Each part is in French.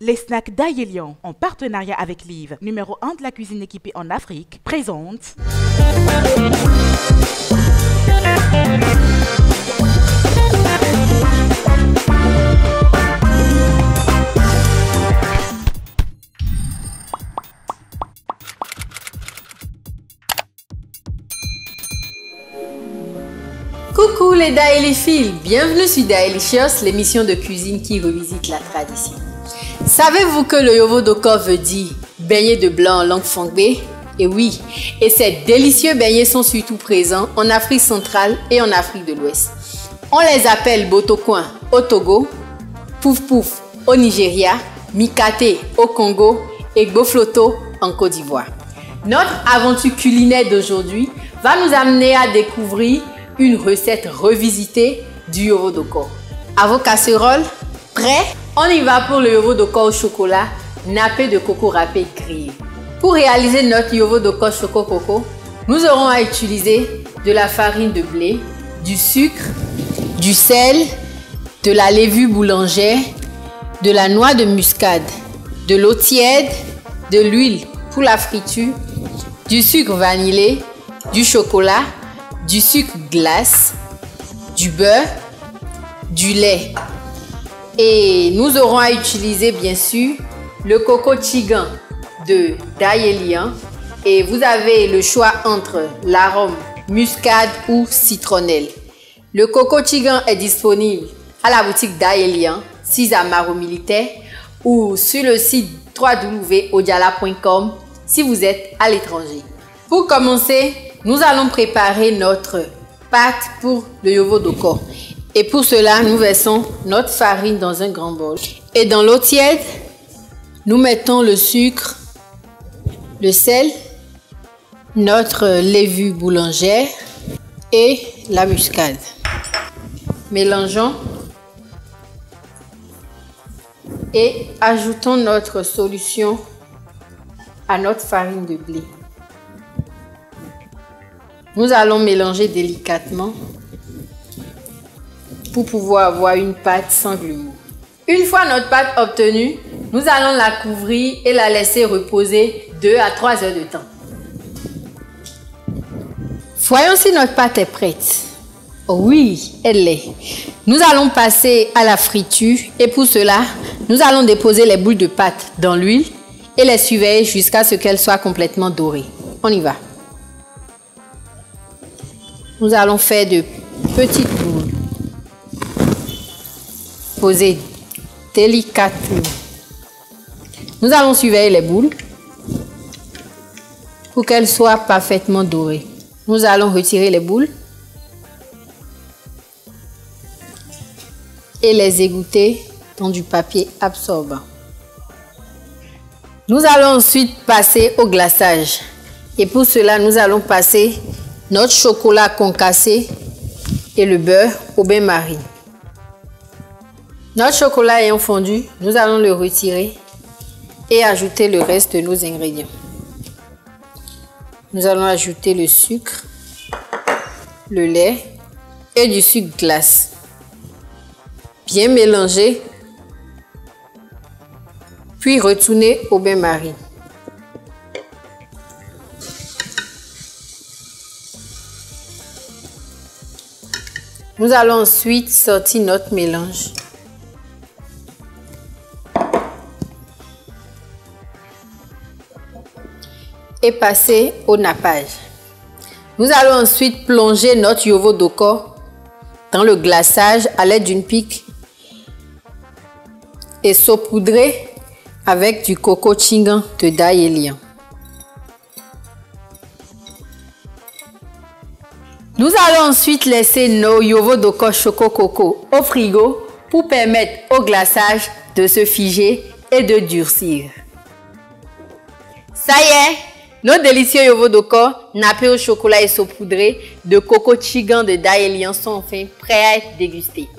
Les snacks d'Aïelian, en partenariat avec Liv, numéro 1 de la cuisine équipée en Afrique, présente... Coucou les Daéliphiles, bienvenue sur Daélicious, l'émission de cuisine qui revisite la tradition. Savez-vous que le yovo doko veut dire beignet de blanc en langue fongbe? Et oui, et ces délicieux beignets sont surtout présents en Afrique centrale et en Afrique de l'Ouest. On les appelle botocoin au Togo, pouf pouf au Nigeria, mikate au Congo et gbofloto en Côte d'Ivoire. Notre aventure culinaire d'aujourd'hui va nous amener à découvrir une recette revisitée du yovo doko. À vos casseroles, prêts? On y va pour le yovo doko au chocolat, nappé de coco râpé grillé. Pour réaliser notre yovo doko choco coco, nous aurons à utiliser de la farine de blé, du sucre, du sel, de la levure boulangère, de la noix de muscade, de l'eau tiède, de l'huile pour la friture, du sucre vanillé, du chocolat, du sucre glace, du beurre, du lait. Et nous aurons à utiliser bien sûr le coco Chigan de Daélian. Et vous avez le choix entre l'arôme muscade ou citronnelle. Le coco Chigan est disponible à la boutique Daélian, 6 à Maro Militaire, ou sur le site www.odiala.com si vous êtes à l'étranger. Pour commencer, nous allons préparer notre pâte pour le yovo doko. Et pour cela, nous versons notre farine dans un grand bol. Et dans l'eau tiède, nous mettons le sucre, le sel, notre levure boulangère et la muscade. Mélangeons et ajoutons notre solution à notre farine de blé. Nous allons mélanger délicatement pour pouvoir avoir une pâte sans grumeaux. Une fois notre pâte obtenue, nous allons la couvrir et la laisser reposer 2 à 3 heures de temps. Voyons si notre pâte est prête. Oh oui, elle l'est. Nous allons passer à la friture et pour cela, nous allons déposer les boules de pâte dans l'huile et les surveiller jusqu'à ce qu'elles soient complètement dorées. On y va. Nous allons faire de petites boules. Poser délicatement. Nous allons surveiller les boules pour qu'elles soient parfaitement dorées. Nous allons retirer les boules et les égoutter dans du papier absorbant. Nous allons ensuite passer au glaçage. Et pour cela, nous allons passer notre chocolat concassé et le beurre au bain-marie. Notre chocolat ayant fondu, nous allons le retirer et ajouter le reste de nos ingrédients. Nous allons ajouter le sucre, le lait et du sucre glace. Bien mélanger, puis retourner au bain-marie. Nous allons ensuite sortir notre mélange. Et passer au nappage. Nous allons ensuite plonger notre yovo doko dans le glaçage à l'aide d'une pique et saupoudrer avec du coco Chigan de Daélian. Nous allons ensuite laisser nos yovo doko choco coco au frigo pour permettre au glaçage de se figer et de durcir. Ça y est! Nos délicieux yovo doko, nappés au chocolat et saupoudrés de coco Chigan de Daélian sont enfin prêts à être dégustés.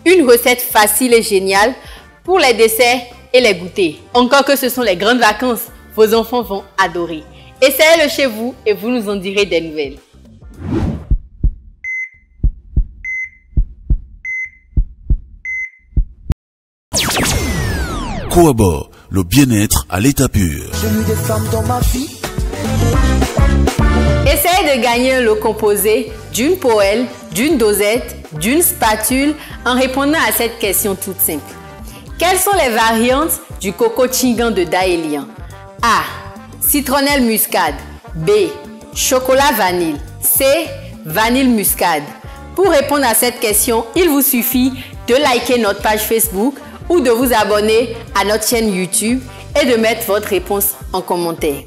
Une recette facile et géniale pour les desserts et les goûters. Encore que ce sont les grandes vacances, vos enfants vont adorer. Essayez-le chez vous et vous nous en direz des nouvelles. Kouabo le bien-être à l'état pur. Essayez de gagner le composé d'une poêle, d'une dosette, d'une spatule en répondant à cette question toute simple. Quelles sont les variantes du coco chingan de Daélian? A. Citronnelle muscade. B. Chocolat vanille. C. Vanille muscade. Pour répondre à cette question, il vous suffit de liker notre page Facebook ou de vous abonner à notre chaîne YouTube et de mettre votre réponse en commentaire.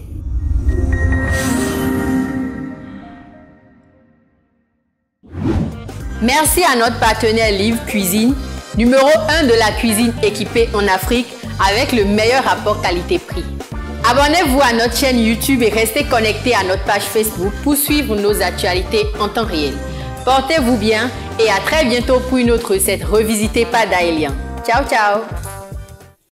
Merci à notre partenaire Live Cuisine, numéro 1 de la cuisine équipée en Afrique avec le meilleur rapport qualité-prix. Abonnez-vous à notre chaîne YouTube et restez connectés à notre page Facebook pour suivre nos actualités en temps réel. Portez-vous bien et à très bientôt pour une autre recette revisitée par Daélian. Ciao, ciao!